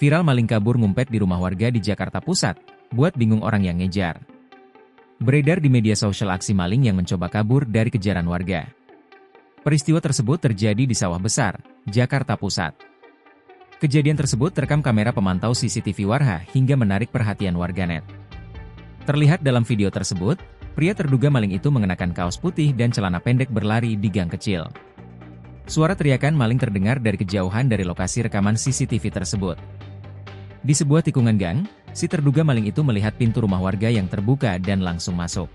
Viral maling kabur ngumpet di rumah warga di Jakarta Pusat, buat bingung orang yang ngejar. Beredar di media sosial aksi maling yang mencoba kabur dari kejaran warga. Peristiwa tersebut terjadi di Sawah Besar, Jakarta Pusat. Kejadian tersebut terekam kamera pemantau CCTV Warha hingga menarik perhatian warganet. Terlihat dalam video tersebut, pria terduga maling itu mengenakan kaos putih dan celana pendek berlari di gang kecil. Suara teriakan maling terdengar dari kejauhan dari lokasi rekaman CCTV tersebut. Di sebuah tikungan gang, si terduga maling itu melihat pintu rumah warga yang terbuka dan langsung masuk.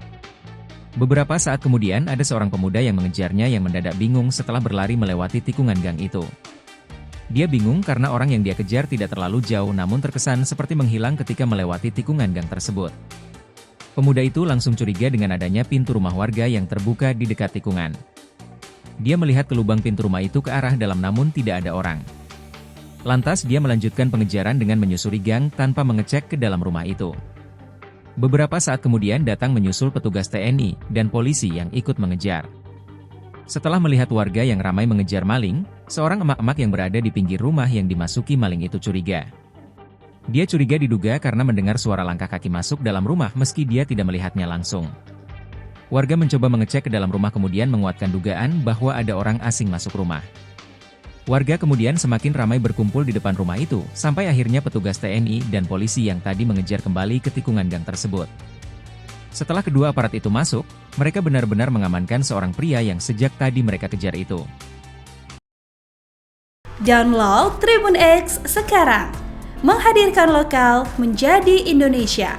Beberapa saat kemudian ada seorang pemuda yang mengejarnya yang mendadak bingung setelah berlari melewati tikungan gang itu. Dia bingung karena orang yang dia kejar tidak terlalu jauh namun terkesan seperti menghilang ketika melewati tikungan gang tersebut. Pemuda itu langsung curiga dengan adanya pintu rumah warga yang terbuka di dekat tikungan. Dia melihat ke lubang pintu rumah itu ke arah dalam namun tidak ada orang. Lantas dia melanjutkan pengejaran dengan menyusuri gang tanpa mengecek ke dalam rumah itu. Beberapa saat kemudian datang menyusul petugas TNI dan polisi yang ikut mengejar. Setelah melihat warga yang ramai mengejar maling, seorang emak-emak yang berada di pinggir rumah yang dimasuki maling itu curiga. Dia curiga diduga karena mendengar suara langkah kaki masuk dalam rumah meski dia tidak melihatnya langsung. Warga mencoba mengecek ke dalam rumah kemudian menguatkan dugaan bahwa ada orang asing masuk rumah. Warga kemudian semakin ramai berkumpul di depan rumah itu, sampai akhirnya petugas TNI dan polisi yang tadi mengejar kembali ke tikungan gang tersebut. Setelah kedua aparat itu masuk, mereka benar-benar mengamankan seorang pria yang sejak tadi mereka kejar itu. Download Tribun X sekarang, menghadirkan lokal menjadi Indonesia.